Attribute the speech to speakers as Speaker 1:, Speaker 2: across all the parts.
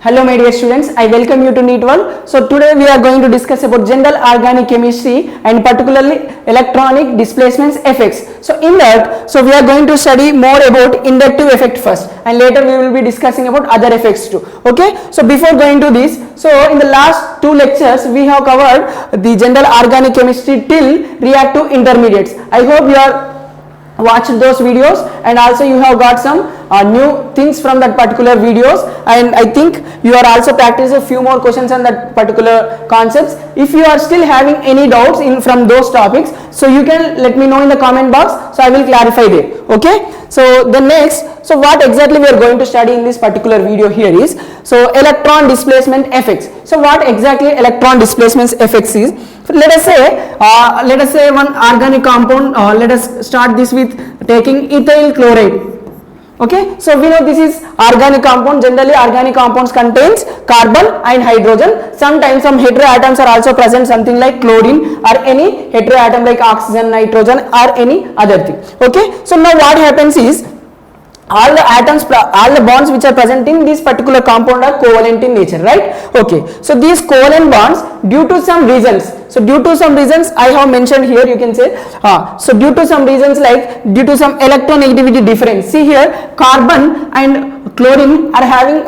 Speaker 1: Hello my dear students, I welcome you to NEET World. So today we are going to discuss about general organic chemistry and particularly electronic displacements effects. So in that, we are going to study more about inductive effect first, and later we will be discussing about other effects too. Okay, so before going to this, so in the last two lectures we have covered the general organic chemistry till reactive intermediates. I hope you are watched those videos, and also you have got some new things from that particular videos, and I think you are also practicing a few more questions on that particular concepts. If you are still having any doubts in from those topics, so you can let me know in the comment box, so I will clarify there. Okay, so the next, so what exactly we are going to study in this particular video here is, so electron displacement effects. So what exactly electron displacement effects is? Let us say one organic compound, let us start this with taking ethyl chloride. Okay, so we know this is organic compound. Generally organic compounds contains carbon and hydrogen. Sometimes some heteroatoms are also present, something like chlorine or any heteroatom like oxygen, nitrogen or any other thing. Okay, so now what happens is, all the atoms, all the bonds which are present in this particular compound are covalent in nature, right? Okay, so these covalent bonds, due to some reasons, I have mentioned here, you can say, so due to some reasons, like due to some electronegativity difference, see here carbon and chlorine are having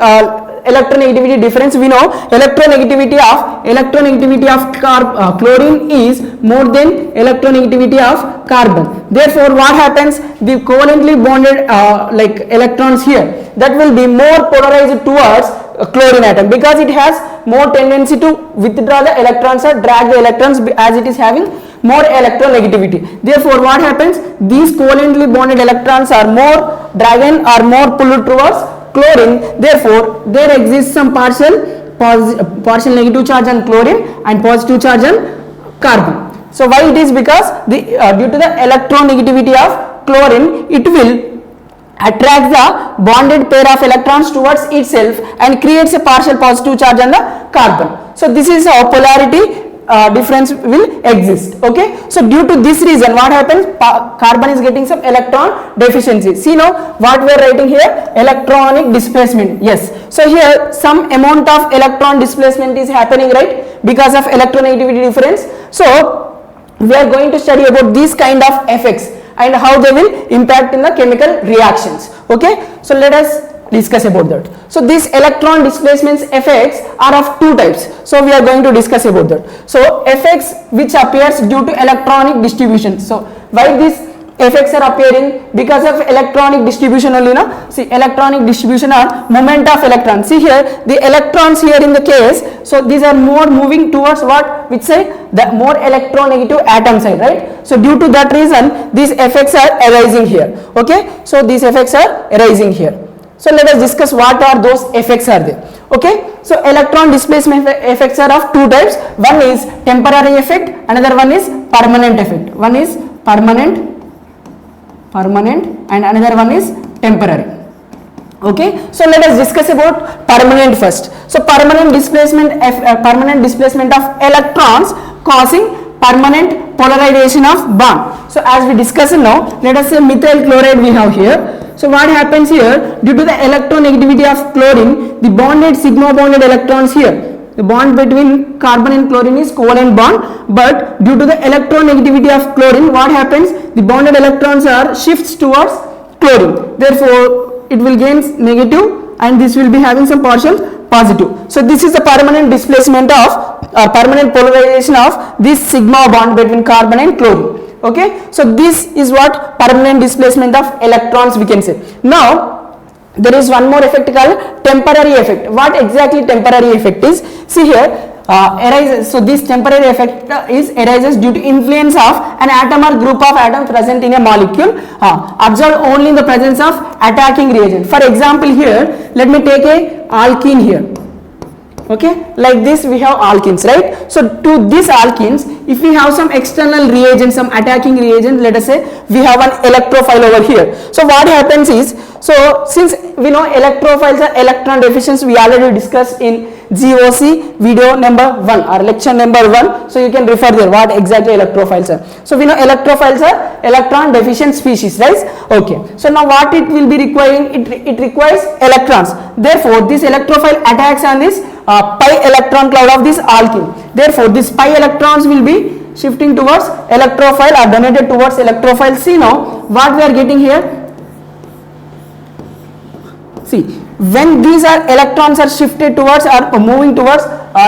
Speaker 1: electronegativity difference. We know electronegativity of chlorine is more than electronegativity of carbon. Therefore what happens, the covalently bonded like electrons here, that will be more polarized towards chlorine atom, because it has more tendency to withdraw the electrons or drag the electrons, as it is having more electronegativity. Therefore what happens, these covalently bonded electrons are more dragon or more pulled towards chlorine. Therefore there exists some partial negative charge on chlorine and positive charge on carbon. So why it is? Because the due to the electronegativity of chlorine, it will attract the bonded pair of electrons towards itself and creates a partial positive charge on the carbon. So this is how polarity difference will exist. Okay, so due to this reason what happens, carbon is getting some electron deficiency. See now what we are writing here, electronic displacement. Yes, so here some amount of electron displacement is happening, right, because of electronegativity difference. So we are going to study about these kind of effects and how they will impact in the chemical reactions. Okay, so let us discuss about that. So these electron displacement effects are of two types, so we are going to discuss about that. So effects which appears due to electronic distribution. So why these effects are appearing? Because of electronic distribution only. No, see, electronic distribution are movement of electrons. See here the electrons here in the case, so these are more moving towards what, which say the more electronegative atom side, right? So due to that reason these effects are arising here. Okay, so these effects are arising here. So let us discuss what are those effects are there. Okay, so electron displacement effects are of two types. One is temporary effect, another one is permanent effect. One is permanent and another one is temporary. Okay, so let us discuss about permanent first. So permanent displacement of electrons causing permanent polarization of bond. So as we discussed now, let us say methyl chloride we have here. So what happens here, due to the electronegativity of chlorine, the bonded sigma bonded electrons here, the bond between carbon and chlorine is covalent bond, but due to the electronegativity of chlorine, what happens, the bonded electrons are shifts towards chlorine. Therefore it will gain negative and this will be having some partial positive. So this is the permanent displacement of permanent polarization of this sigma bond between carbon and chlorine. Okay, so this is what permanent displacement of electrons we can say. Now there is one more effect called temporary effect. What exactly temporary effect is? See here arises. So this temporary effect arises due to influence of an atom or group of atoms present in a molecule, observed only in the presence of attacking reagent. For example, here let me take a alkene here. Okay, like this we have alkenes, right? So to these alkenes, if we have some external reagent, some attacking reagent, let us say we have an electrophile over here. So what happens is, so since we know electrophiles are electron deficients, we already discussed in GOC video number 1 or lecture number 1, so you can refer there what exactly electrophiles are. So we know electrophiles are electron deficient species, right? Okay, so now what it will be requiring, it requires electrons. Therefore this electrophile attacks on this pi electron cloud of this alkene. Therefore this pi electrons will be shifting towards electrophile or donated towards electrophile. See now what we are getting here. See, when these are electrons are shifted towards or moving towards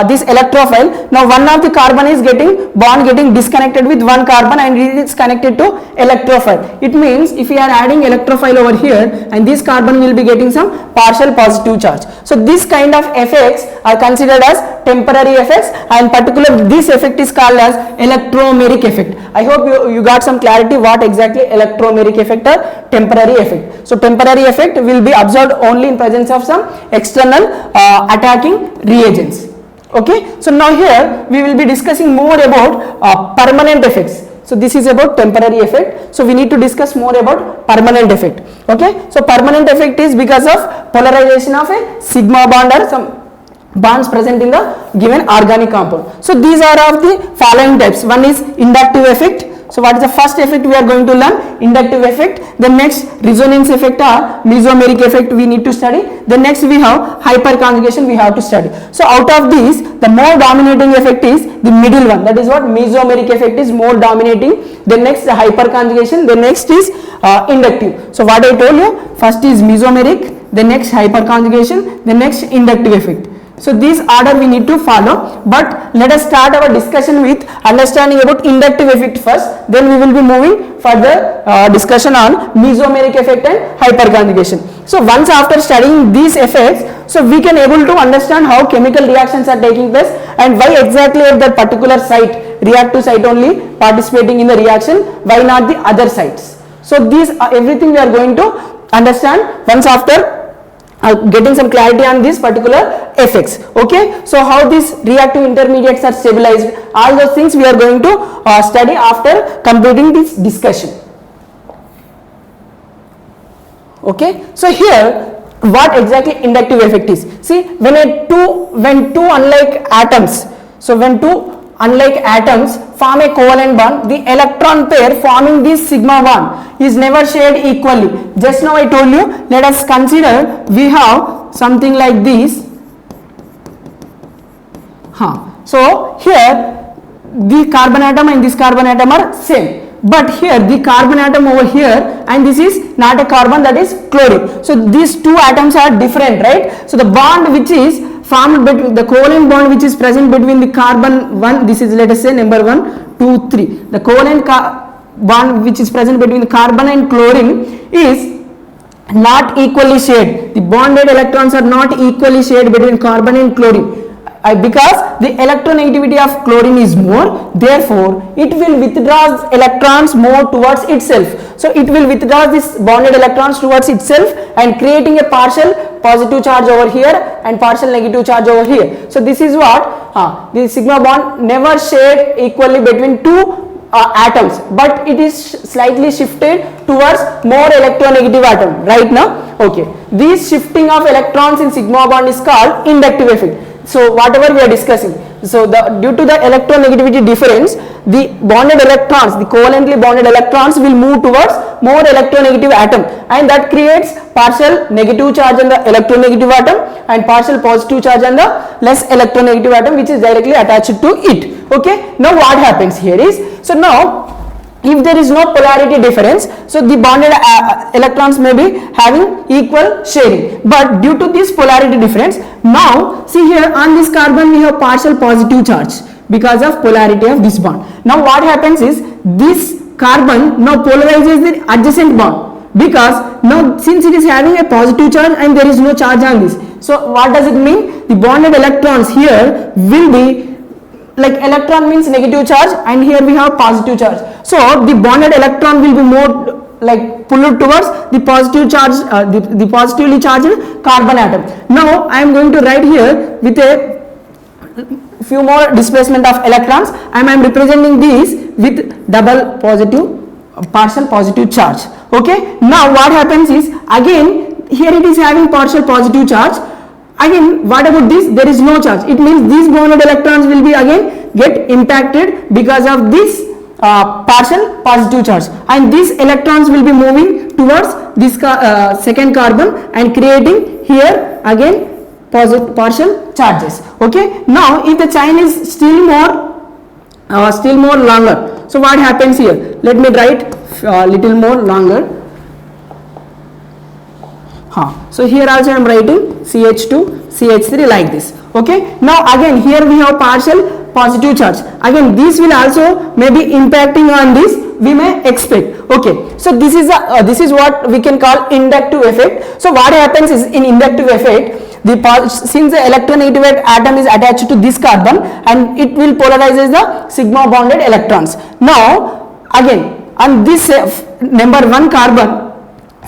Speaker 1: this electrophile, now one of the carbon is getting disconnected with one carbon and it is connected to electrophile. It means if we are adding electrophile over here, and this carbon will be getting some partial positive charge. So this kind of effects are considered as temporary effects, and particularly this effect is called as electromeric effect. I hope you got some clarity what exactly electromeric effect or temporary effect. So temporary effect will be observed only in presence of some external attacking reagents. Okay, so now here we will be discussing more about permanent effects. So this is about temporary effect, so we need to discuss more about permanent effect. Okay, so permanent effect is because of polarization of a sigma bond or some bonds present in the given organic compound. So these are of the following types. One is inductive effect. So what is the first effect we are going to learn? Inductive effect. The next resonance effect or mesomeric effect we need to study. The next we have hyperconjugation we have to study. So out of these, the more dominating effect is the middle one. That is what mesomeric effect is more dominating. The next the hyperconjugation. The next is inductive. So what I told you, first is mesomeric, the next hyperconjugation, the next inductive effect. So this order we need to follow, but let us start our discussion with understanding about inductive effect first, then we will be moving further discussion on mesomeric effect and hyperconjugation. So once after studying these effects, so we can able to understand how chemical reactions are taking place and why exactly at that particular site, reactive site only participating in the reaction, why not the other sites. So these everything we are going to understand once after getting some clarity on these particular effects. Okay, so how these reactive intermediates are stabilized, all those things we are going to study after completing this discussion. Okay, so here what exactly inductive effect is? See, when two unlike atoms, so when two unlike atoms form a covalent bond, the electron pair forming this sigma bond is never shared equally. Just now I told you, let us consider we have something like this. So here the carbon atom and this carbon atom are same, but here the carbon atom over here and this is not a carbon, that is chlorine. So these two atoms are different, right? So the bond which is formed between the covalent bond which is present between the carbon 1, this is let us say number 1, 2, 3. The covalent bond which is present between the carbon and chlorine is not equally shared. The bonded electrons are not equally shared between carbon and chlorine. Because the electronegativity of chlorine is more, therefore it will withdraw electrons more towards itself. So it will withdraw this bonded electrons towards itself and creating a partial positive charge over here and partial negative charge over here. So this is what the sigma bond never shared equally between two atoms, but it is slightly shifted towards more electronegative atom right now. Okay, this shifting of electrons in sigma bond is called inductive effect. So whatever we are discussing, so due to the electronegativity difference, the bonded electrons, the covalently bonded electrons will move towards more electronegative atom, and that creates partial negative charge on the electronegative atom and partial positive charge on the less electronegative atom which is directly attached to it. Okay, now what happens here is, so now if there is no polarity difference, so the bonded electrons may be having equal sharing, but due to this polarity difference, now see here on this carbon we have partial positive charge because of polarity of this bond. Now what happens is, this carbon now polarizes the adjacent bond, because now since it is having a positive charge and there is no charge on this, so what does it mean? The bonded electrons here will be, like electron means negative charge and here we have positive charge, so the bonded electron will be more like pulled towards the positive charge, the positively charged carbon atom. Now I am going to write here with a few more displacement of electrons, and I am representing these with double positive partial positive charge. Okay, now what happens is, again here it is having partial positive charge. Again, what about this? There is no charge. It means these bonded electrons will be again get impacted because of this partial positive charge, and these electrons will be moving towards this second carbon and creating here again partial charges. Okay, now if the chain is still more longer, so what happens here? Let me write little more longer. So here also I am writing CH2 CH3 like this. Okay, now again here we have partial positive charge. Again this will also may be impacting on this, we may expect. Okay, so this is what we can call inductive effect. So what happens is, in inductive effect, since the electronegative atom is attached to this carbon, and it will polarizes the sigma bonded electrons. Now again on this number 1 carbon,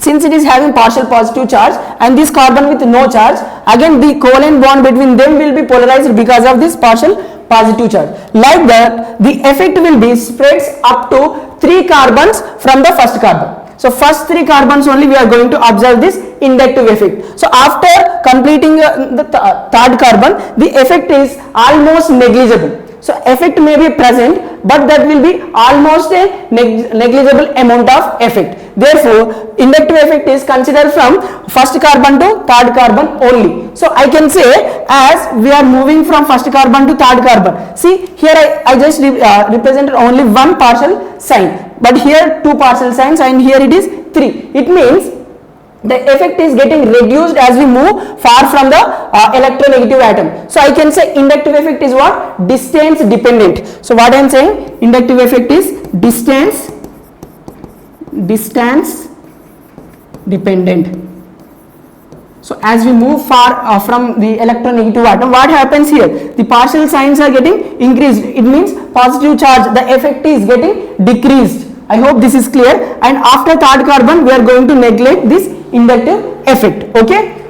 Speaker 1: since it is having partial positive charge and this carbon with no charge, again the covalent bond between them will be polarized because of this partial positive charge. Like that, the effect will be spreads up to 3 carbons from the first carbon. So first 3 carbons only we are going to observe this inductive effect. So after completing the third carbon, the effect is almost negligible. So effect may be present, but that will be almost a negligible amount of effect. Therefore, inductive effect is considered from first carbon to third carbon only. So I can say, as we are moving from first carbon to third carbon, see here I just represented only one partial sign, but here 2 partial signs, and here it is 3. It means the effect is getting reduced as we move far from the electronegative atom. So I can say inductive effect is what? Distance dependent. So what I am saying, inductive effect is distance dependent. So as we move far from the electronegative atom, what happens here? The partial signs are getting increased. It means positive charge, the effect is getting decreased. I hope this is clear. And after third carbon, we are going to neglect this inductive effect. Okay,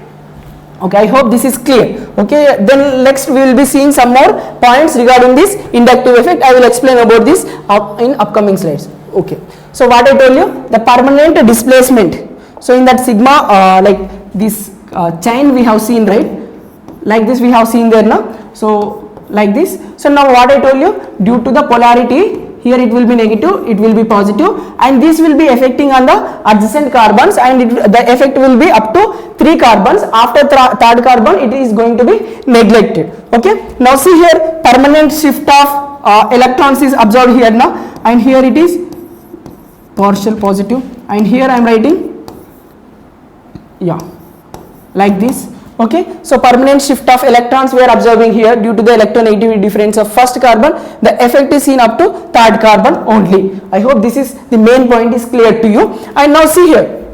Speaker 1: I hope this is clear. Okay, then next we will be seeing some more points regarding this inductive effect. I will explain about this in upcoming slides. Okay, so what I told you, the permanent displacement. So in that sigma, like this chain we have seen, right? Like this we have seen there now. So like this. So now what I told you, due to the polarity, here it will be negative, it will be positive, and this will be affecting on the adjacent carbons, and the effect will be up to 3 carbons. After third carbon, it is going to be neglected. Okay, now see here, permanent shift of electrons is observed here now, and here it is partial positive, and here I am writing like this. Okay, so permanent shift of electrons we are observing here due to the electronegativity difference of first carbon. The effect is seen up to third carbon only. I hope this is the main point is clear to you. And now see here,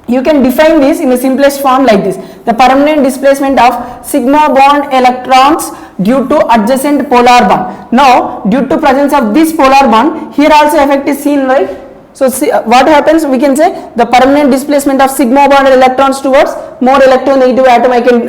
Speaker 1: you can define this in the simplest form like this: the permanent displacement of sigma bond electrons due to adjacent polar bond. Now due to presence of this polar bond, here also effect is seen, right? So see, what happens, we can say the permanent displacement of sigma bonded electrons towards more electronegative atom, I can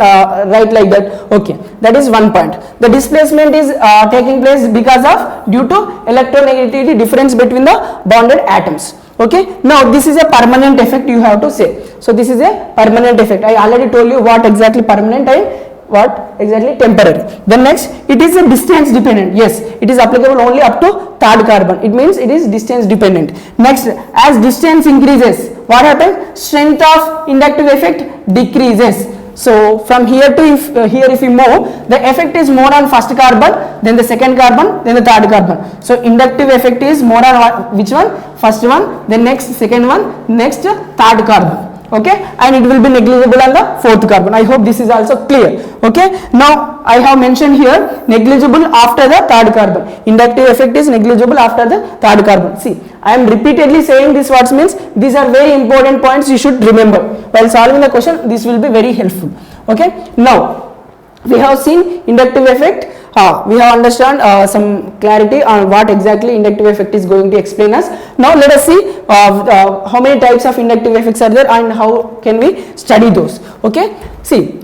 Speaker 1: write like that. Okay, that is one point. The displacement is taking place because of due to electronegativity difference between the bonded atoms. Okay, now this is a permanent effect, you have to say. So this is a permanent effect. I already told you what exactly permanent and what exactly temporary. Then next, it is a distance dependent. Yes, it is applicable only up to third carbon. It means it is distance dependent. Next, as distance increases, what happens? Strength of inductive effect decreases. So from here to here if we move, the effect is more on first carbon, then the second carbon, then the third carbon. So inductive effect is more on which one? First one, then next second one, next third carbon. Okay, and it will be negligible on the fourth carbon. I hope this is also clear. Okay, now I have mentioned here negligible after the third carbon. Inductive effect is negligible after the third carbon. See, I am repeatedly saying this, what means these are very important points you should remember while solving the question. This will be very helpful. Okay, now we have seen inductive effect. We have understand some clarity on what exactly inductive effect is going to explain us. Now let us see how many types of inductive effects are there and how can we study those. Okay, see,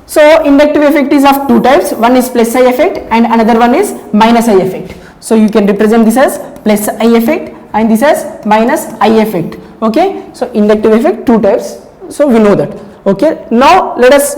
Speaker 1: So inductive effect is of two types, one is plus I effect and another one is minus I effect. So you can represent this as plus I effect and this as minus I effect. Okay, so inductive effect two types, so we know that. Okay, now let us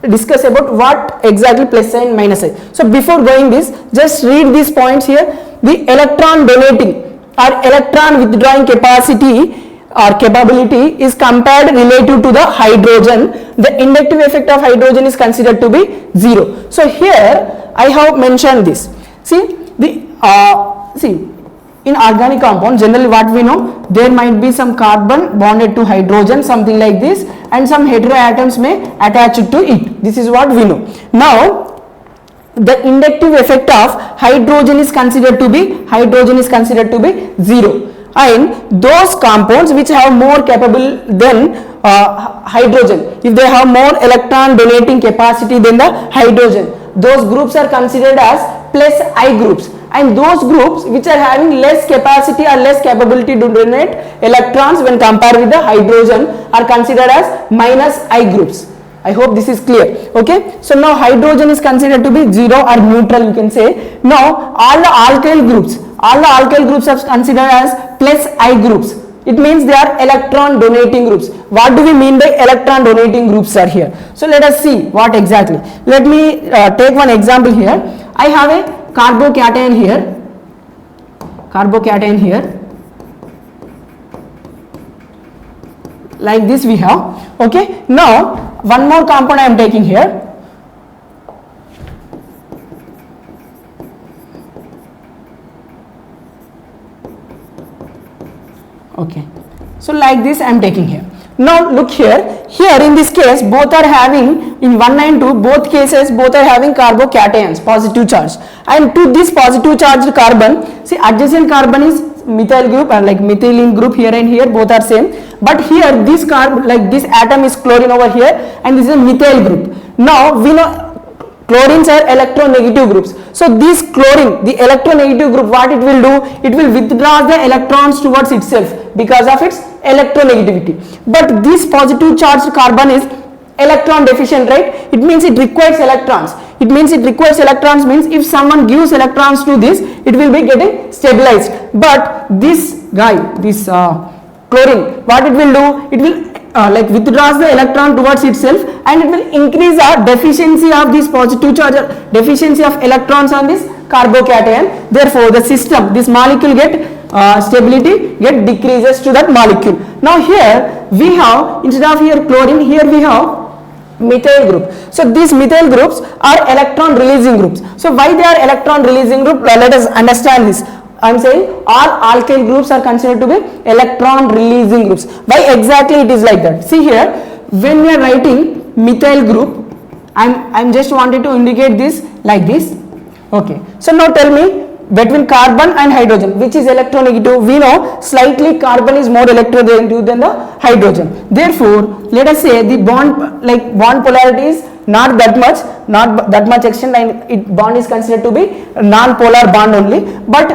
Speaker 1: discuss about what exactly plus I and minus I. So before going this, just read these points here. The electron donating or electron withdrawing capacity or capability is compared relative to the hydrogen. The inductive effect of hydrogen is considered to be 0. So here I have mentioned this. See the in organic compound generally what we know, there might be some carbon bonded to hydrogen, something like this, and some heteroatoms may attach to it. This is what we know. Now the inductive effect of hydrogen is considered to be 0. And those compounds which have more capable than hydrogen, if they have more electron donating capacity than the hydrogen, those groups are considered as plus I groups, and those groups which are having less capacity or less capability to donate electrons when compared with the hydrogen are considered as minus I groups. I hope this is clear. Okay, so now hydrogen is considered to be 0 or neutral, you can say. Now all the alkyl groups are considered as plus I groups. It means they are electron donating groups. What do we mean by electron donating groups are here? So let us see what exactly. Let me take one example here. I have a carbocation here, like this we have. Okay, now one more compound I am taking here. Okay, so like this I am taking here. Now look here in this case both are having, in 1 and 2 both cases both are having carbocations, positive charge, and to this positive charged carbon, see adjacent carbon is methyl group or like methylene group, here and here both are same, but here this carbon, like this atom is chlorine over here and this is a methyl group. Now we know chlorines are electronegative groups. So this chlorine, the electronegative group, what it will do? It will withdraw the electrons towards itself because of its electronegativity. But this positive charged carbon is electron deficient, right? It means it requires electrons. Means if someone gives electrons to this, it will be getting stabilized. But this guy, this chlorine, what it will do? It will like withdraws the electron towards itself, and it will increase our deficiency of this positive charge, deficiency of electrons on this carbocation. Therefore the system, this molecule get stability get decreases to that molecule. Now here we have, instead of here chlorine, here we have methyl group. So these methyl groups are electron releasing groups. So why they are electron releasing group? Let us understand this. I am saying all alkyl groups are considered to be electron releasing groups. Why exactly it is like that? See here, when we are writing methyl group, I'm just wanted to indicate this like this. Okay, so now tell me, between carbon and hydrogen, which is electronegative? We know slightly carbon is more electronegative than the hydrogen. Therefore let us say the bond, like bond polarity is not that much extent, and it bond is considered to be non-polar bond only. But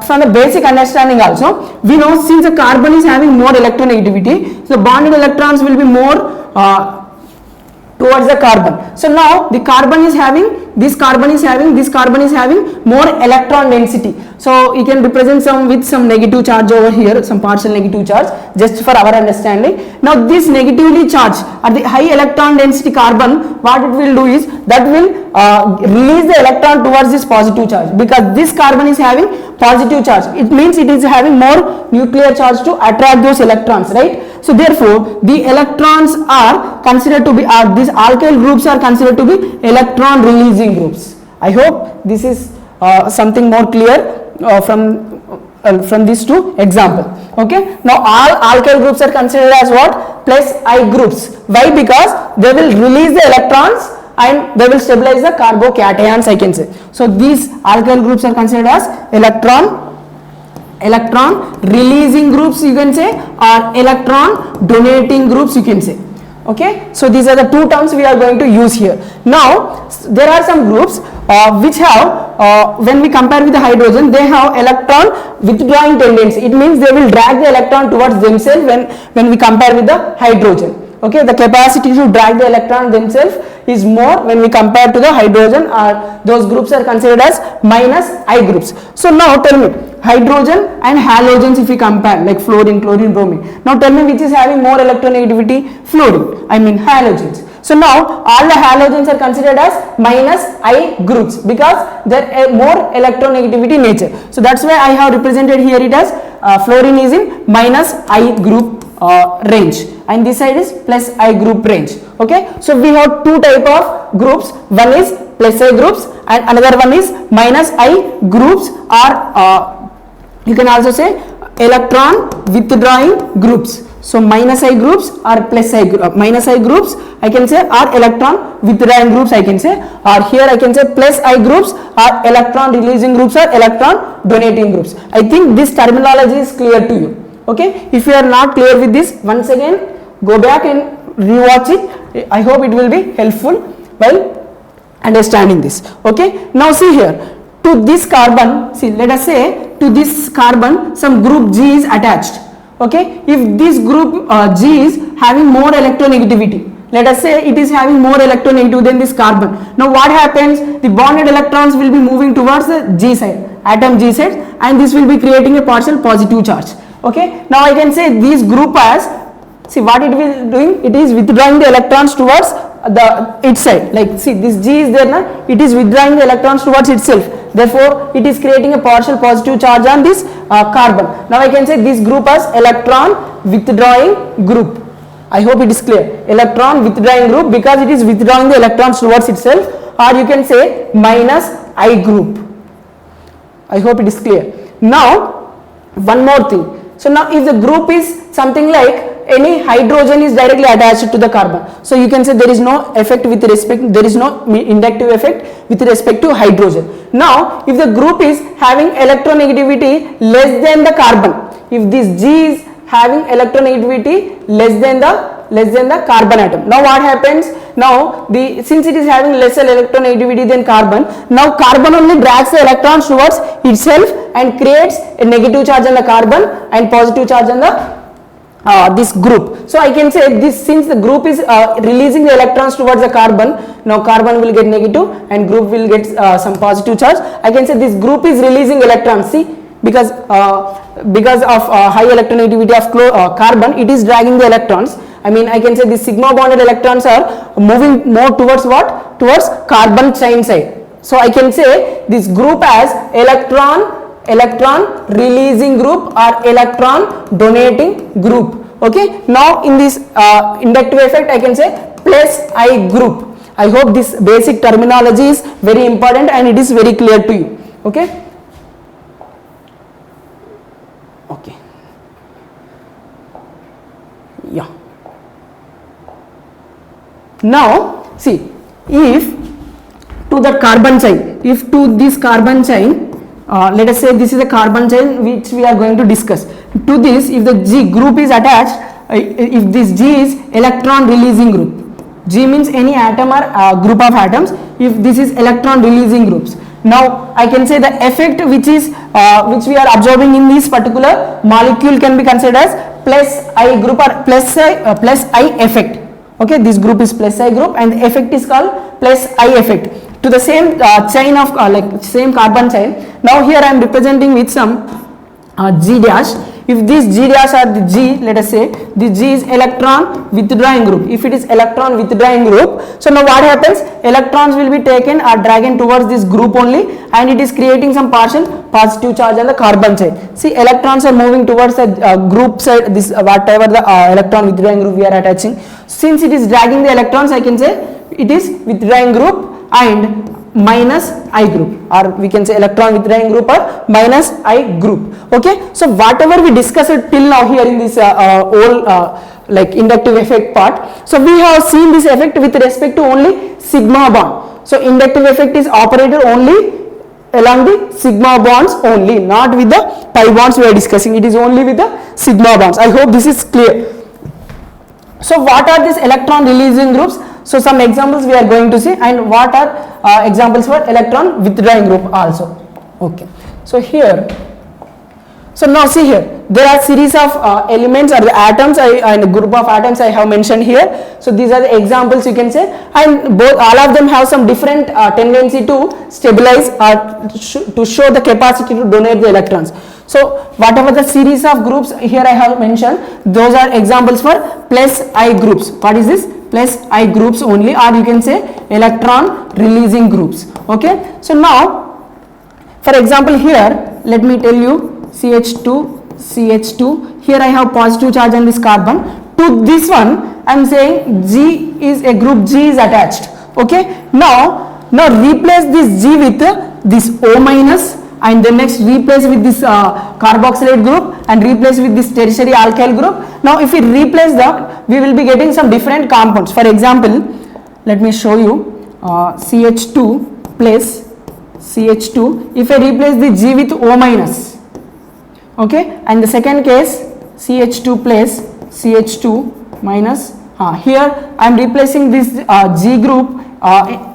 Speaker 1: from the basic understanding also, we know since the carbon is having more electronegativity, so bonded electrons will be more towards the carbon. So now the carbon is having, this carbon is having more electron density. So you can represent some with some negative charge over here, some partial negative charge, just for our understanding. Now this negatively charged or the high electron density carbon, what it will do is that will release the electron towards this positive charge, because this carbon is having positive charge. It means it is having more nuclear charge to attract those electrons, right? So therefore the electrons are considered to be, these alkyl groups are considered to be electron releasing groups. I hope this is something more clear from these two example. Okay, now all alkyl groups are considered as what? Plus I groups. Why? Because they will release the electrons and they will stabilize the carbocations, I can say. So these alkyl groups are considered as electron releasing groups, you can say, or electron donating groups, you can say. Okay, so these are the two terms we are going to use here. Now there are some groups which have, when we compare with the hydrogen, they have electron withdrawing tendency. It means they will drag the electron towards themselves when we compare with the hydrogen. Okay, the capacity to drag the electron themselves is more when we compare to the hydrogen, or those groups are considered as minus I groups. So now tell me, hydrogen and halogens if we compare, like fluorine, chlorine, bromine. Now tell me which is having more electronegativity? Fluorine, I mean halogens. So now all the halogens are considered as minus I groups because they are more electronegativity nature. So that's why I have represented here it as fluorine is in minus I group range, and this side is plus I group range. Okay, so we have two type of groups. One is plus I groups and another one is minus I groups, or you can also say electron withdrawing groups. So minus I groups or plus minus I groups I can say are electron withdrawing groups I can say, or here I can say plus I groups are electron releasing groups or electron donating groups. I think this terminology is clear to you. Okay, if you are not clear with this, once again go back and rewatch it. I hope it will be helpful while understanding this. Okay, now see here, to this carbon, see let us say to this carbon some group G is attached. Okay, if this group G is having more electronegativity, let us say it is having more electronegativity than this carbon. Now what happens? The bonded electrons will be moving towards the G side, atom G side, and this will be creating a partial positive charge. Okay, now I can say this group as, see what it will doing, it is withdrawing the electrons towards the its side, like see this G is there now, it is withdrawing the electrons towards itself, therefore it is creating a partial positive charge on this carbon. Now I can say this group as electron withdrawing group. I hope it is clear, electron withdrawing group because it is withdrawing the electrons towards itself, or you can say minus I group. I hope it is clear. Now one more thing, so now if the group is something like any hydrogen is directly attached to the carbon, so you can say there is no effect with respect, there is no inductive effect with respect to hydrogen. Now if the group is having electronegativity less than the carbon, if this G is having electronegativity less than the carbon atom, now what happens? Now since it is having lesser electronegativity than carbon, now carbon only drags the electrons towards itself and creates a negative charge on the carbon and positive charge on the this group. So I can say this, since the group is releasing the electrons towards the carbon, now carbon will get negative and group will get some positive charge. I can say this group is releasing electrons, see, because of high electronegativity of carbon, it is dragging the electrons. I mean I can say the sigma bonded electrons are moving more towards what? Towards carbon chain side. So I can say this group as electron releasing group or electron donating group. Okay, now in this inductive effect I can say plus I group. I hope this basic terminology is very important and it is very clear to you. Okay, okay, yeah. Now see, if to the carbon chain, if to this carbon chain, let us say this is a carbon chain which we are going to discuss. To this, if the G group is attached, if this G is electron releasing group, G means any atom or group of atoms, if this is electron releasing groups, now I can say the effect which we are observing in this particular molecule can be considered as plus I group or plus I effect. Okay, this group is plus I group and the effect is called plus I effect to the same chain of like same carbon chain. Now here I am representing with some G dash. If this G dash or the G, let us say this G is electron withdrawing group. If it is electron withdrawing group, so now what happens? Electrons will be taken or dragged towards this group only, and it is creating some partial positive charge on the carbon side. See, electrons are moving towards the group side, this whatever the electron withdrawing group we are attaching. Since it is dragging the electrons, I can say it is withdrawing group and minus I group, or we can say electron withdrawing group or minus I group. Okay, so whatever we discussed till now here in this whole like inductive effect part, so we have seen this effect with respect to only sigma bond. So inductive effect is operated only along the sigma bonds only, not with the pi bonds we are discussing. It is only with the sigma bonds. I hope this is clear. So what are these electron releasing groups? So some examples we are going to see, and what are examples for electron withdrawing group also. Okay, so here, So now see here, there are series of elements or the atoms and a group of atoms I have mentioned here. So these are the examples you can say, and all of them have some different tendency to stabilize or to show the capacity to donate the electrons. So whatever the series of groups here I have mentioned, those are examples for plus I groups. What is this? Plus I groups only, or you can say electron releasing groups. Okay. So now, for example, here let me tell you CH2, CH2. Here I have positive charge on this carbon. To this one, I am saying G is a group G is attached. Okay. Now replace this G with this O minus, and then next replace with this carboxylate group, and replace with this tertiary alkyl group. Now if we replace that, we will be getting some different compounds. For example, let me show you CH2 plus CH2. If I replace the G with O minus, okay, and the second case CH2 plus CH2 minus, here I am replacing this G group.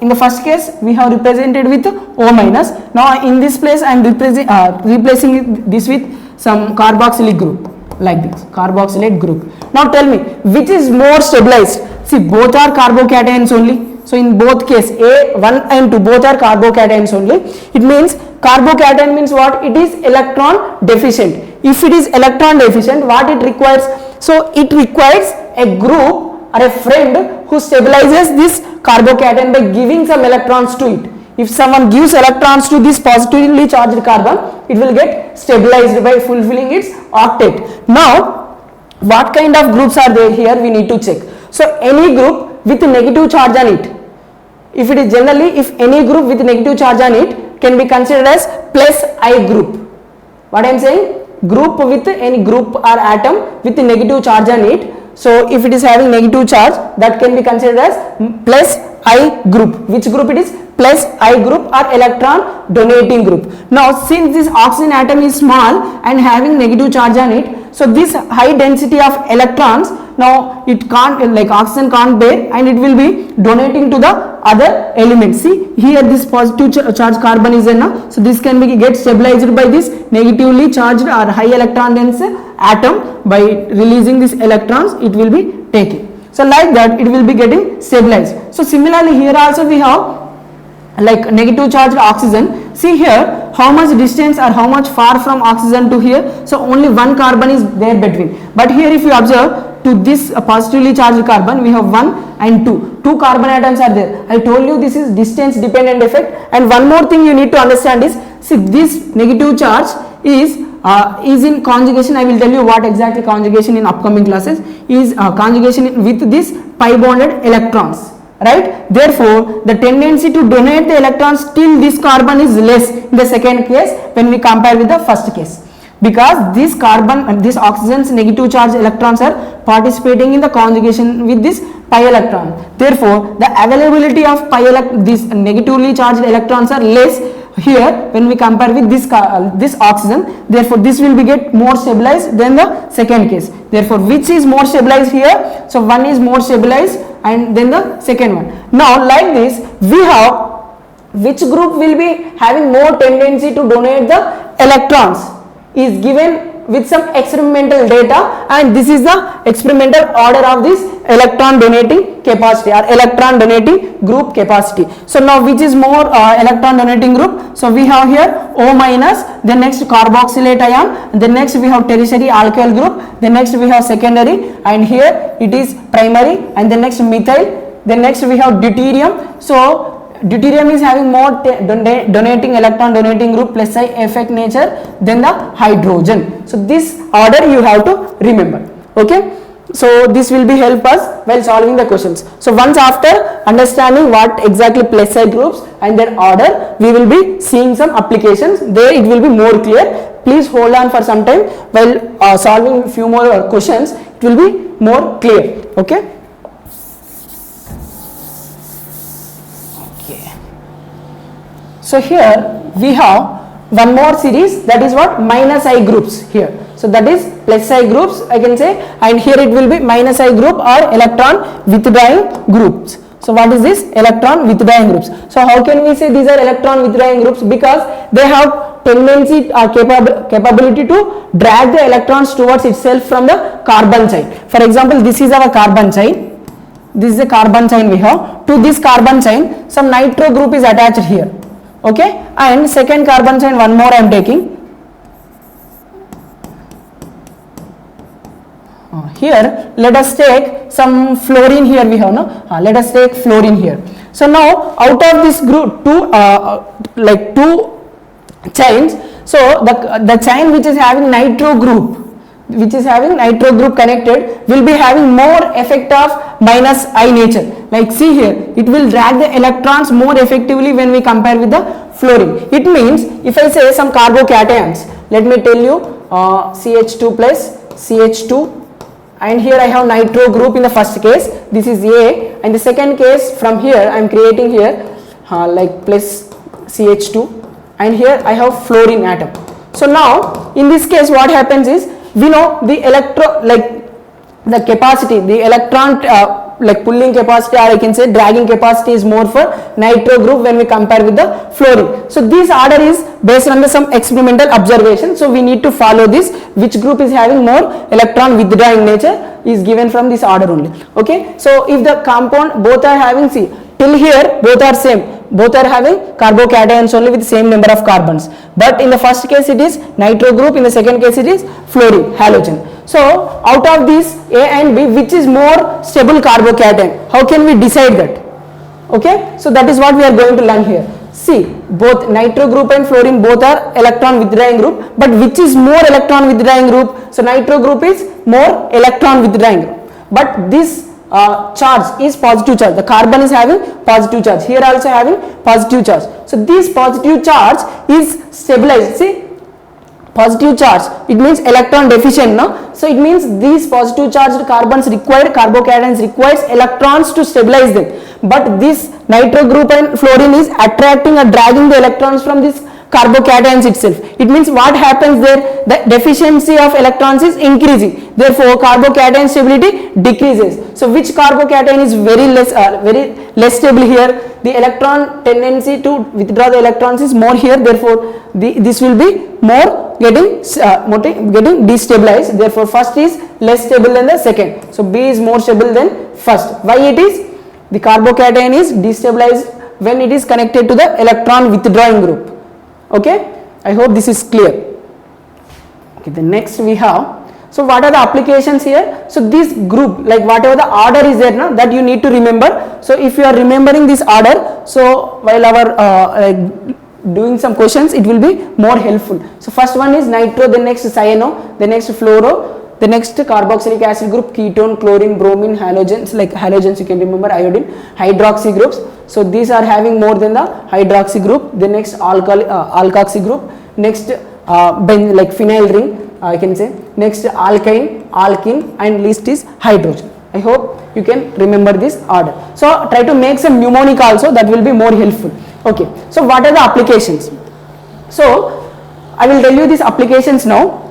Speaker 1: In the first case we have represented with O minus. Now in this place I am replacing this with some carboxylic group, like this carboxylate group. Now tell me, which is more stabilized? See, both are carbocations only. So in both case A1 and 2 both are carbocations only. It means carbocation means what? It is electron deficient. If it is electron deficient, what it requires? So it requires a group or a friend who stabilizes this carbocation by giving some electrons to it. If someone gives electrons to this positively charged carbon, it will get stabilized by fulfilling its octet. Now what kind of groups are there here? We need to check. So any group with negative charge on it, if it is generally, if any group with negative charge on it can be considered as plus I group. What I am saying? Group with any group or atom with negative charge on it. So if it is having negative charge, that can be considered as plus I group. Which group it is? Plus I group or electron donating group. Now since this oxygen atom is small and having negative charge on it, so this high density of electrons, now it can't, like oxygen can't bear, and it will be donating to the other elements. See here, this positive charge carbon is there now, so this can be get stabilized by this negatively charged or high electron dense atom. By releasing these electrons, it will be taking. So like that it will be getting stabilized. So similarly here also we have like negative charged oxygen. See here how much distance or how much far from oxygen to here. So only one carbon is there between. But here if you observe, to this positively charged carbon we have 1 and 2. Two carbon atoms are there. I told you this is distance dependent effect. And one more thing you need to understand is, see this negative charge is in conjugation. I will tell you what exactly conjugation in upcoming classes is. Conjugation with this pi bonded electrons. Right? Therefore, the tendency to donate the electrons till this carbon is less in the second case when we compare with the first case, because this carbon and this oxygen's negative charge electrons are participating in the conjugation with this pi electron. Therefore, the availability of these negatively charged electrons are less here when we compare with this oxygen. Therefore, this will be get more stabilized than the second case. Therefore, which is more stabilized here? So one is more stabilized and then the second one. Now like this we have which group will be having more tendency to donate the electrons is given with some experimental data, and this is the experimental order of this electron donating capacity or electron donating group capacity. So now which is more electron donating group? So we have here O minus, then next carboxylate ion, then next we have tertiary alkyl group, then next we have secondary, and here it is primary, and then next methyl, then next we have deuterium. So deuterium is having more donating electron donating group plus I effect nature than the hydrogen. So this order you have to remember. Okay. So this will be help us while solving the questions. So once after understanding what exactly plus I groups and their order, we will be seeing some applications. There it will be more clear. Please hold on for some time while solving few more questions. It will be more clear. Okay. So here we have one more series, that is what? Minus I groups here. So that is plus I groups I can say, and here it will be minus I group or electron withdrawing groups. So what is this? Electron withdrawing groups. So how can we say these are electron withdrawing groups? Because they have tendency or capability to drag the electrons towards itself from the carbon side. For example, this is our carbon side. This is a carbon chain we have. To this carbon chain, some nitro group is attached here. Okay, and second carbon chain, one more I am taking. Here, let us take some fluorine here we have, no? Let us take fluorine here. So now, out of this group, two chains, so the chain which is having nitro group, connected will be having more effect of minus I nature. Like see here, it will drag the electrons more effectively when we compare with the fluorine. It means if I say some carbocations, let me tell you CH2 plus CH2, and here I have nitro group in the first case, this is A, and the second case from here I am creating here like plus CH2, and here I have fluorine atom. So now in this case what happens is, we know the the capacity, the electron pulling capacity, or I can say dragging capacity is more for nitro group when we compare with the fluorine. So this order is based on some experimental observation. So we need to follow this, which group is having more electron withdrawing nature is given from this order only. Okay, so if the compound both are having, see till here both are same, both are having carbocations only with the same number of carbons, but in the first case it is nitro group, in the second case it is fluorine, halogen. So out of these A and B, which is more stable carbocation, how can we decide that? Okay, so that is what we are going to learn here. See, both nitro group and fluorine both are electron withdrawing group, but which is more electron withdrawing group? So nitro group is more electron withdrawing group, but this charge is positive charge. The carbon is having positive charge. Here also having positive charge. So this positive charge is stabilized. See, positive charge, it means electron deficient, no? So it means these positive charged carbons carbocations requires electrons to stabilize them. But this nitro group and fluorine is attracting or dragging the electrons from this carbocations itself. It means what happens there, the deficiency of electrons is increasing, therefore carbocation stability decreases. So which carbocation is very less stable here? The electron tendency to withdraw the electrons is more here, therefore this will be more getting destabilized, therefore first is less stable than the second. So B is more stable than first. Why it is? The carbocation is destabilized when it is connected to the electron withdrawing group. Okay, I hope this is clear. Okay, the next we have, so what are the applications here? So this group, like whatever the order is there now, that you need to remember. So if you are remembering this order, so while our doing some questions, it will be more helpful. So first one is nitro, the next cyano, the next fluoro, the next carboxylic acid group, ketone, chlorine, bromine, halogens, like halogens you can remember, iodine, hydroxy groups. So these are having more than the hydroxy group. The next alkoxy group, next like phenyl ring, I can say, next alkyne, alkene, and least is hydrogen. I hope you can remember this order. So try to make some mnemonic also, that will be more helpful. Okay, so what are the applications? So I will tell you these applications now.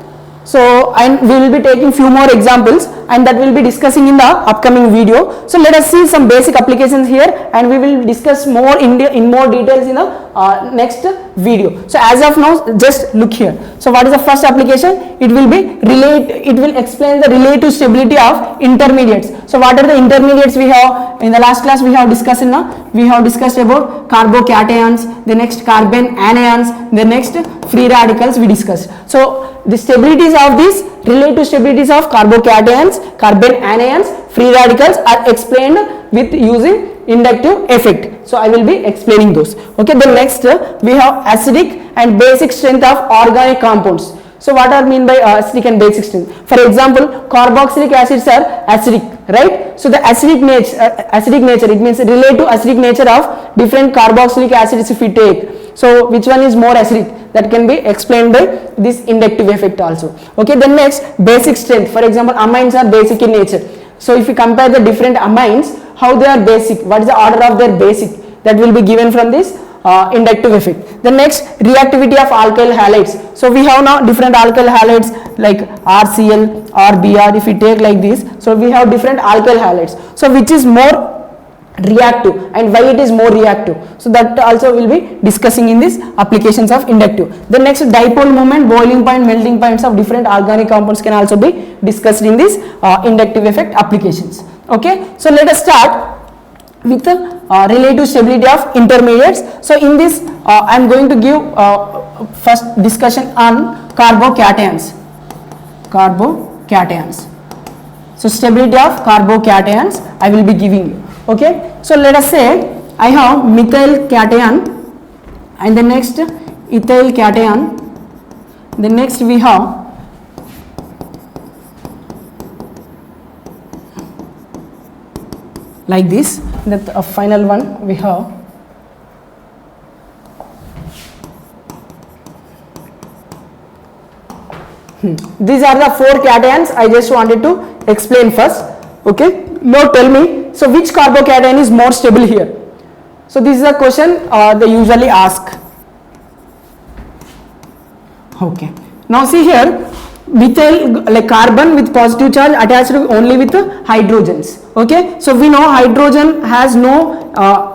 Speaker 1: So and we will be taking few more examples, and that will be discussing in the upcoming video. So let us see some basic applications here, and we will discuss more in more details in the next video. So as of now, just look here. So what is the first application? It will be it will explain the relative stability of intermediates. So what are the intermediates we have? In the last class we have discussed about carbocations, the next carbon anions, the next free radicals we discussed. So the stabilities of these relative stabilities of carbocations, carbon anions, free radicals are explained with using inductive effect. So I will be explaining those. Okay, the next we have acidic and basic strength of organic compounds. So what are mean by acidic and basic strength? For example, carboxylic acids are acidic, right? So the acidic nature, it means relative acidic nature of different carboxylic acids if we take. So which one is more acidic? That can be explained by this inductive effect also. Okay, then next basic strength. For example, amines are basic in nature. So if you compare the different amines, how they are basic, what is the order of their basic, that will be given from this inductive effect. The next, reactivity of alkyl halides. So we have now different alkyl halides like RCl or Br if we take like this. So we have different alkyl halides. So which is more reactive and why it is more reactive. So that also will be discussing in this applications of inductive. The next, dipole moment, boiling point, melting points of different organic compounds can also be discussed in this inductive effect applications. Okay, so let us start with the relative stability of intermediates. So in this I am going to give first discussion on carbocations. So stability of carbocations I will be giving you. Okay, so let us say I have methyl cation and the next ethyl cation, the next we have like this, the final one we have these are the 4 cations I just wanted to explain first. Okay, now tell me, so which carbocation is more stable here? So this is a question they usually ask. Okay, now see here, methyl, like carbon with positive charge attached only with hydrogens. Okay, so we know hydrogen has no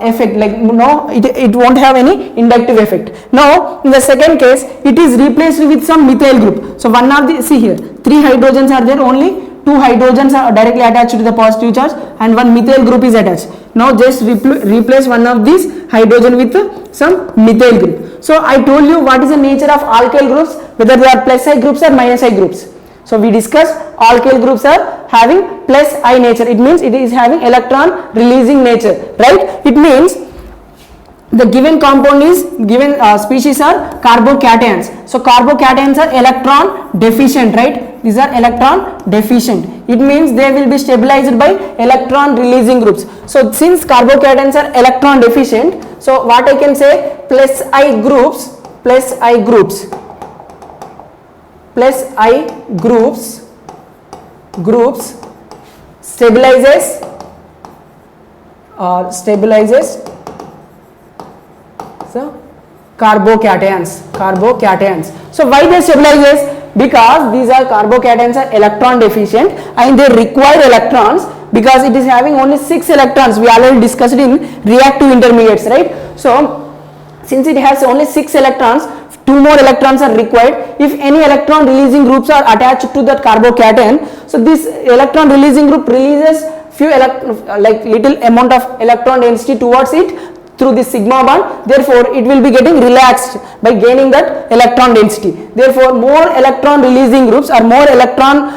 Speaker 1: effect, like no, it won't have any inductive effect. Now in the second case it is replaced with some methyl group. So one of the, see here, 3 hydrogens are there, only 2 hydrogens are directly attached to the positive charge and one methyl group is attached. Now just replace one of these hydrogen with some methyl group. So I told you what is the nature of alkyl groups, whether they are plus I groups or minus I groups. So we discussed alkyl groups are having plus I nature. It means it is having electron releasing nature, right? It means the given compound is given species are carbocations. So carbocations are electron deficient, right? These are electron deficient. It means they will be stabilized by electron releasing groups. So since carbocations are electron deficient, so what I can say, plus I groups stabilizes so carbocations. So why they stabilizes? Because these are carbocations are electron deficient and they require electrons, because it is having only 6 electrons. We already discussed in reactive intermediates, right? So since it has only 6 electrons, 2 more electrons are required. If any electron releasing groups are attached to that carbocation, so this electron releasing group releases few like little amount of electron density towards it through this sigma bond. Therefore it will be getting relaxed by gaining that electron density. Therefore more electron releasing groups or more electron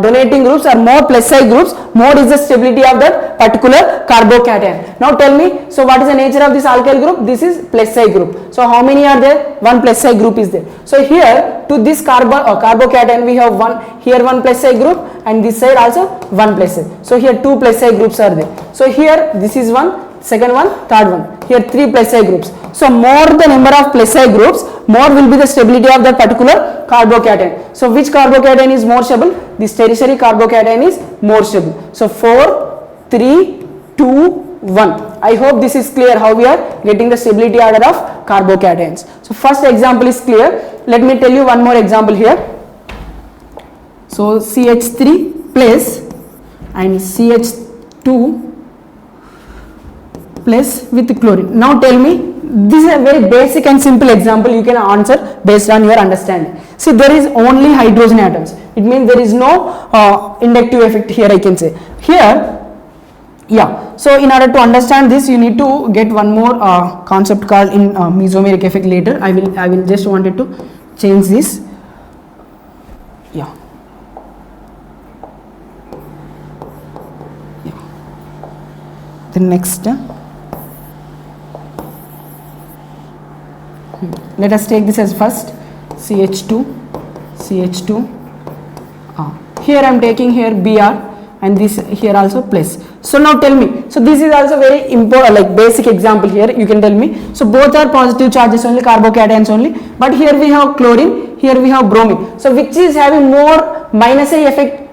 Speaker 1: donating groups or more plus I groups, more is the stability of that particular carbocation. Now tell me, so what is the nature of this alkyl group? This is plus I group. So how many are there? One plus I group is there. So here to this carbocation we have one, here one plus I group and this side also one plus I. So here 2 plus I groups are there. So here this is one, second one, third one, here 3 plus I groups. So more the number of plus I groups, more will be the stability of that particular carbocation. So which carbocation is more stable? This tertiary carbocation is more stable. So 4, 3, 2, 1. I hope this is clear how we are getting the stability order of carbocations. So first example is clear. Let me tell you one more example here. So CH3 plus and CH2 plus with chlorine. Now tell me, this is a very basic and simple example, you can answer based on your understanding. See, there is only hydrogen atoms. It means there is no inductive effect here, I can say. Here, yeah. So in order to understand this, you need to get one more concept called in mesomeric effect later. I will just wanted to change this. Yeah. The next. Let us take this as first CH2. Here I am taking here Br and this here also plus. So now tell me, so this is also very important, like basic example here, you can tell me. So both are positive charges only, carbocations only, but here we have chlorine, here we have bromine. So which is having more minus I effect?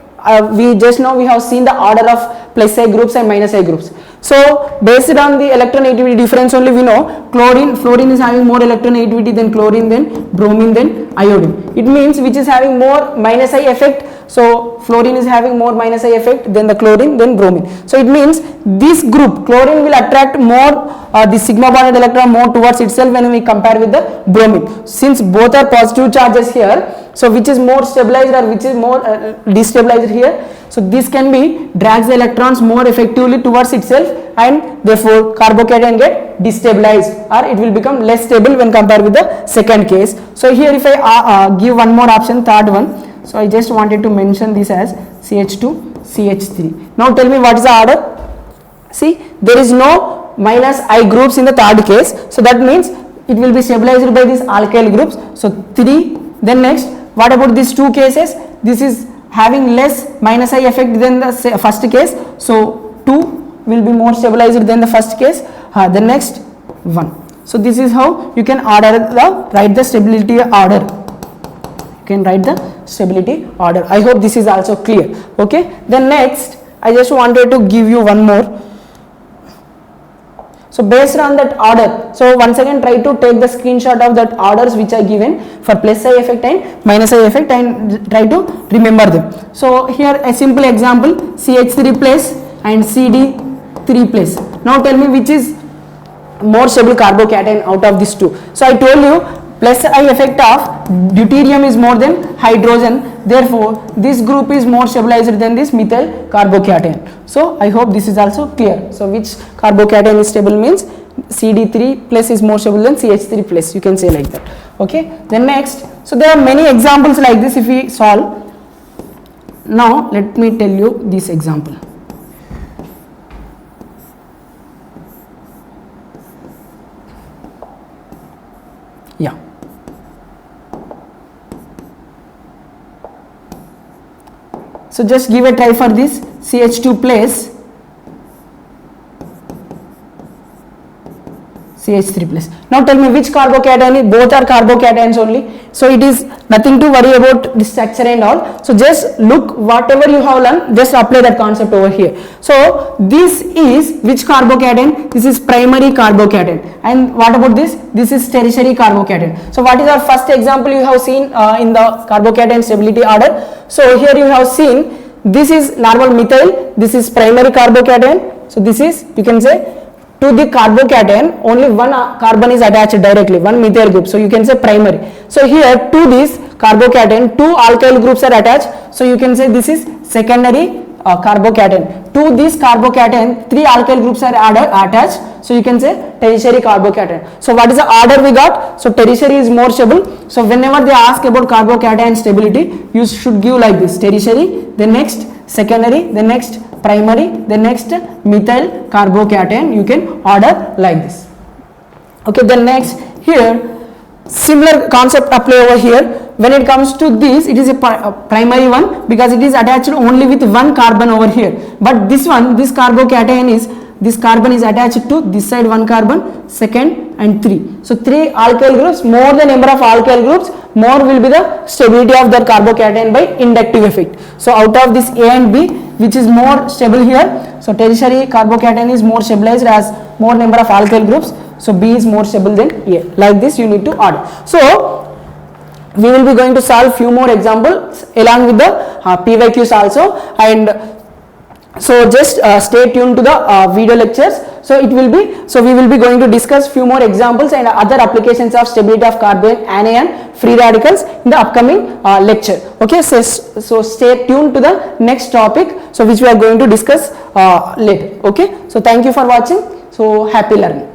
Speaker 1: We just now we have seen the order of plus I groups and minus I groups. So based on the electronegativity difference only we know fluorine is having more electronegativity than chlorine, then bromine, then iodine. It means which is having more minus I effect So fluorine is having more minus I effect than the chlorine, then bromine. So it means this group chlorine will attract more the sigma bonded electron more towards itself when we compare with the bromine. Since both are positive charges here, so which is more stabilized or which is more destabilized here? So this can be drags the electrons more effectively towards itself, and therefore carbocation get destabilized, or it will become less stable when compared with the second case. So here if I give one more option, third one, so I just wanted to mention this as CH2 CH3. Now tell me what is the order? See, there is no minus I groups in the third case, so that means it will be stabilized by these alkyl groups. So 3. Then next, what about these two cases? This is having less minus I effect than the first case, so 2 will be more stabilized than the first case. The next 1. So this is how you can write the stability order. You can write the stability order. I hope this is also clear. Okay. Then next, I just wanted to give you one more. So based on that order, so once again try to take the screenshot of that orders which are given for plus I effect and minus I effect, and try to remember them. So here a simple example, CH3 plus and CD3 plus. Now tell me which is more stable carbocation out of these two. So I told you plus I effect of deuterium is more than hydrogen, therefore this group is more stabilized than this methyl carbocation. So I hope this is also clear. So which carbocation is stable means CD3 plus is more stable than CH3 plus, you can say like that. Okay. Then next, so there are many examples like this if we solve. Now let me tell you this example. Yeah. So just give a try for this CH2 plus CH3 plus. Now tell me which carbocation is, both are carbocations only. So it is nothing to worry about the structure and all. So just look whatever you have learned, just apply that concept over here. So this is which carbocation? This is primary carbocation. And what about this? This is tertiary carbocation. So what is our first example you have seen in the carbocation stability order? So here you have seen this is normal methyl, this is primary carbocation. So this is, you can say, to the carbocation only one carbon is attached directly, one methyl group, so you can say primary. So here to this carbocation two alkyl groups are attached, so you can say this is secondary carbocation. To this carbocation three alkyl groups are attached, so you can say tertiary carbocation. So what is the order we got? So tertiary is more stable. So whenever they ask about carbocation stability, you should give like this: tertiary, then next secondary, then next primary, then next methyl carbocation. You can order like this. Okay. Then next here similar concept apply over here. When it comes to this, it is a primary one because it is attached only with one carbon over here. But this one, this carbocation is, this carbon is attached to this side one carbon, second and 3. So 3 alkyl groups, more the number of alkyl groups, more will be the stability of that carbocation by inductive effect. So out of this A and B, which is more stable here, so tertiary carbocation is more stabilized as more number of alkyl groups. So B is more stable than A. Like this you need to order. So we will be going to solve few more examples along with the PYQs also, and so just stay tuned to the video lectures. So it will be, so we will be going to discuss few more examples and other applications of stability of carbon, anion, free radicals in the upcoming lecture. Okay, so stay tuned to the next topic, so which we are going to discuss later. Okay, so thank you for watching. So happy learning.